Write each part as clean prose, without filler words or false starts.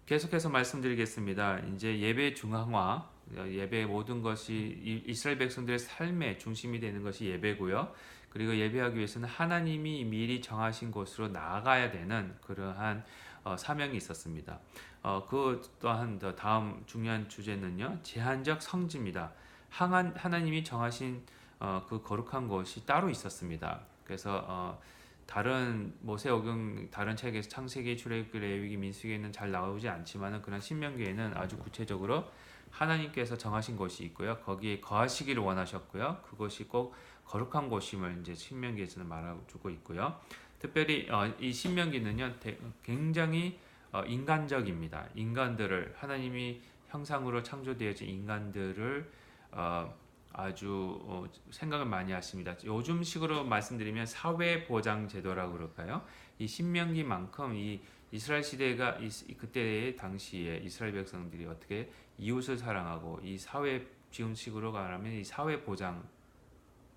계속해서 말씀드리겠습니다. 이제 예배 중앙화, 예배의 모든 것이 이스라엘 백성들의 삶의 중심이 되는 것이 예배고요. 그리고 예배하기 위해서는 하나님이 미리 정하신 곳으로 나아가야 되는 그러한 사명이 있었습니다. 그 또한 더 다음 중요한 주제는요, 제한적 성지입니다. 하나님이 정하신 그 거룩한 곳이 따로 있었습니다. 그래서 다른 모세오경 다른 책에서 창세기, 출애굽기, 레위기, 민수기에는 잘 나오지 않지만은 그런 신명기에는 아주 구체적으로 하나님께서 정하신 곳이 있고요. 거기에 거하시기를 원하셨고요. 그것이 꼭 거룩한 곳임을 이제 신명기에서는 말해주고 있고요. 특별히 이 신명기는요 굉장히 인간적입니다. 인간들을 하나님이 형상으로 창조되어진 인간들을 아주 생각을 많이 하십니다. 요즘식으로 말씀드리면 사회보장제도라고 그럴까요? 이 신명기만큼 이 이스라엘 시대가 그때 당시에 이스라엘 백성들이 어떻게 이웃을 사랑하고 이 사회 지금식으로 말하면 이 사회보장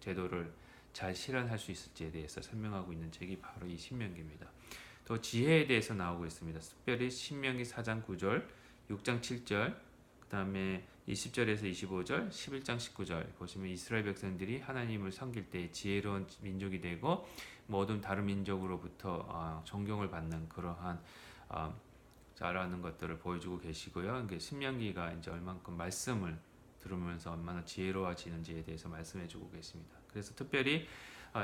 제도를 잘 실현할 수 있을지에 대해서 설명하고 있는 책이 바로 이 신명기입니다. 또 지혜에 대해서 나오고 있습니다. 특별히 신명기 4장 9절, 6장 7절, 그 다음에 20절에서 25절, 11장 19절 보시면 이스라엘 백성들이 하나님을 섬길 때 지혜로운 민족이 되고 모든 다른 민족으로부터 존경을 받는 그러한 잘하는 것들을 보여주고 계시고요. 신명기가 이제 얼만큼 말씀을 들으면서 얼마나 지혜로워지는지에 대해서 말씀해주고 계십니다. 그래서 특별히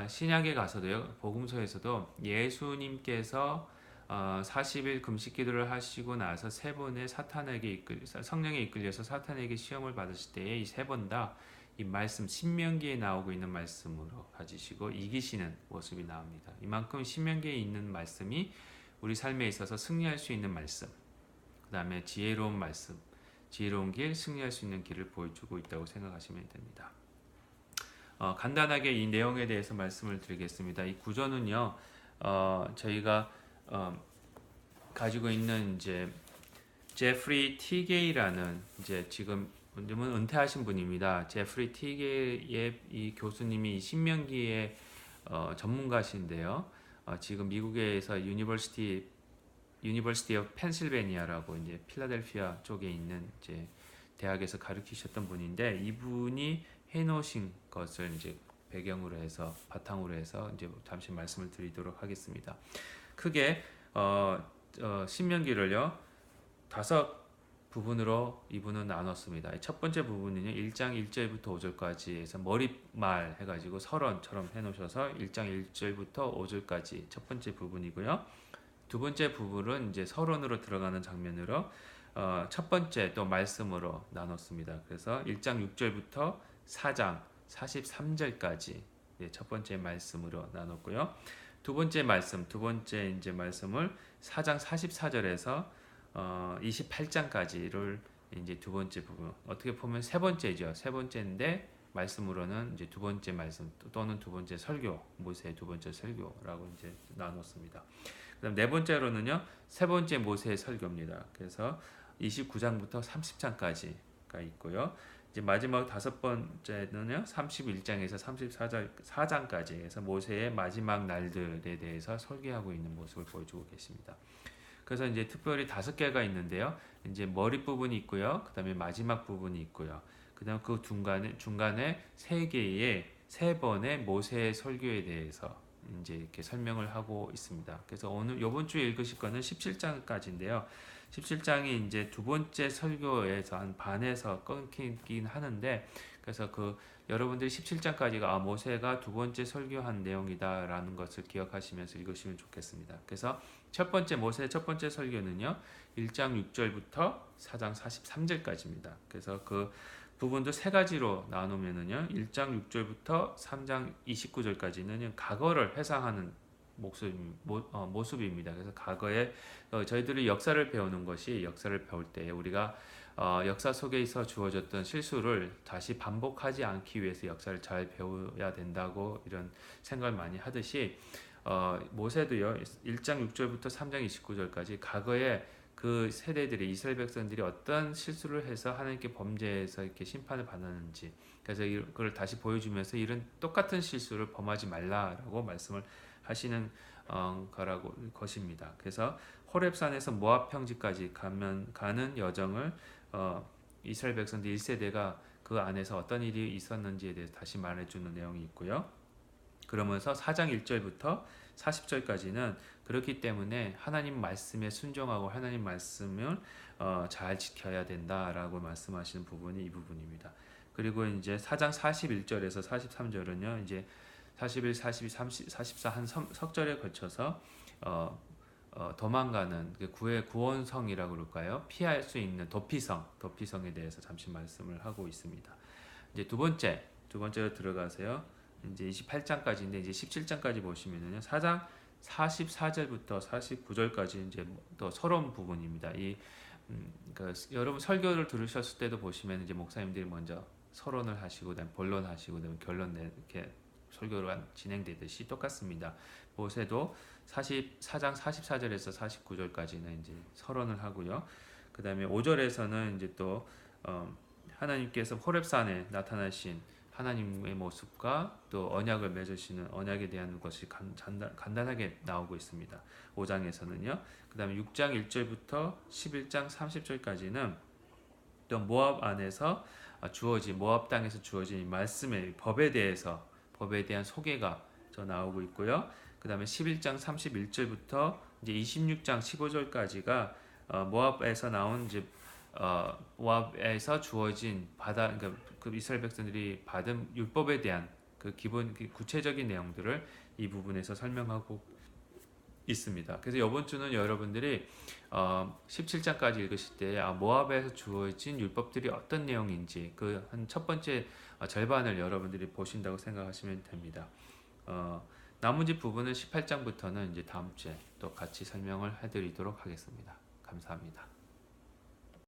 신약에 가서도요, 복음서에서도 예수님께서 40일 금식 기도를 하시고 나서 세 번의 성령에 이끌려서 사탄에게 시험을 받으실 때에 이 세 번 다 이 말씀 신명기에 나오고 있는 말씀으로 가지시고 이기시는 모습이 나옵니다. 이만큼 신명기에 있는 말씀이 우리 삶에 있어서 승리할 수 있는 말씀, 그 다음에 지혜로운 말씀, 지혜로운 길, 승리할 수 있는 길을 보여주고 있다고 생각하시면 됩니다. 간단하게 이 내용에 대해서 말씀을 드리겠습니다. 이 구조는요, 저희가 가지고 있는 이제 제프리 티게이라는 이제 지금은 은퇴하신 분입니다. 제프리 티게이의 이 교수님이 신명기의 전문가신데요. 지금 미국에서 유니버시티 오브 펜실베니아라고 이제 필라델피아 쪽에 있는 이제 대학에서 가르치셨던 분인데 이분이 해놓으신 것을 이제 배경으로 해서 바탕으로 해서 이제 잠시 말씀을 드리도록 하겠습니다. 크게 신명기를요 5 부분으로 이분은 나눴습니다. 첫 번째 부분은요 1장 1절부터 5절까지 해서 머릿말 해가지고 서론처럼 해놓으셔서 1장 1절부터 5절까지 첫 번째 부분이고요. 두 번째 부분은 이제 서론으로 들어가는 장면으로 첫 번째 또 말씀으로 나눴습니다. 그래서 1장 6절부터 4장 43절까지 첫 번째 말씀으로 나눴고요. 두 번째 말씀을 4장 44절에서 28장까지를 이제 두 번째 부분, 어떻게 보면 세 번째죠. 세 번째인데 말씀으로는 이제 두 번째 말씀 또는 두 번째 설교, 모세의 두 번째 설교라고 이제 나눴습니다. 그다음 네 번째로는요, 세 번째 모세의 설교입니다. 그래서 29장부터 30장까지가 있고요. 이제 마지막 다섯 번째는요, 31장에서 34장까지 해서 모세의 마지막 날들에 대해서 설계하고 있는 모습을 보여주고 계십니다. 그래서 이제 특별히 5개가 있는데요. 이제 머리 부분이 있고요. 그다음에 마지막 부분이 있고요. 그다음 그 중간에 3번의 모세의 설교에 대해서 이제 이렇게 설명을 하고 있습니다. 그래서 오늘 이번 주에 읽으실 거는 17장까지인데요. 17장이 이제 두 번째 설교에서 한 반에서 끊기긴 하는데, 그래서 여러분들이 17장까지가 모세가 두 번째 설교한 내용이다라는 것을 기억하시면서 읽으시면 좋겠습니다. 그래서 모세의 첫 번째 설교는요, 1장 6절부터 4장 43절까지입니다. 그래서 그 부분도 세 가지로 나누면은요, 1장 6절부터 3장 29절까지는 과거를 회상하는 모습입니다. 그래서 과거에 저희들이 역사를 배우는 것이, 역사를 배울 때 우리가 역사 속에서 주어졌던 실수를 다시 반복하지 않기 위해서 역사를 잘 배워야 된다고 이런 생각을 많이 하듯이 모세도요 1장 6절부터 3장 29절까지 과거에 그 세대들이 이스라엘 백성들이 어떤 실수를 해서 하나님께 범죄해서 이렇게 심판을 받았는지, 그래서 그걸 다시 보여주면서 이런 똑같은 실수를 범하지 말라라고 말씀을 하시는 것입니다. 그래서 호렙산에서 모압 평지까지 가는 여정을 이스라엘 백성들 1세대가 그 안에서 어떤 일이 있었는지에 대해서 다시 말해주는 내용이 있고요. 그러면서 4장 1절부터 40절까지는 그렇기 때문에 하나님 말씀에 순종하고 하나님 말씀을 잘 지켜야 된다라고 말씀하시는 부분이 이 부분입니다. 그리고 이제 4장 41절에서 43절은요. 이제 41, 42, 30, 44 한 석절에 거쳐서 도망가는 구원성이라고 그럴까요? 피할 수 있는 도피성에 대해서 잠시 말씀을 하고 있습니다. 이제 두 번째로 들어가세요. 이제 28장까지인데 이제 17장까지 보시면은요. 4장 44절부터 49절까지 이제 또 서론 부분입니다. 여러분 설교를 들으셨을 때도 보시면 이제 목사님들이 먼저 서론을 하시고 그다음 본론하시고 그다음 결론 이렇게 설교가 진행되듯이 똑같습니다. 모세도 4장 44절에서 49절까지는 이제 서론을 하고요. 그다음에 5절에서는 이제 또 하나님께서 호렙산에 나타나신 하나님의 모습과 또 언약을 맺으시는 언약에 대한 것이 간단하게 나오고 있습니다. 5장에서는요. 그다음에 6장 1절부터 11장 30절까지는 또 모압 안에서 모압 땅에서 주어진 말씀의 법에 대한 소개가 나오고 있고요. 그다음에 11장 31절부터 이제 26장 15절까지가 모압에서 나온 이제 모압에서 주어진 그러니까 그 이스라엘 백성들이 받은 율법에 대한 그 기본 구체적인 내용들을 이 부분에서 설명하고 있습니다. 그래서 이번 주는 여러분들이 17장까지 읽으실 때 모압에서 주어진 율법들이 어떤 내용인지 그 한 첫 번째 절반을 여러분들이 보신다고 생각하시면 됩니다. 나머지 부분은 18장부터는 이제 다음 주에 또 같이 설명을 해드리도록 하겠습니다. 감사합니다.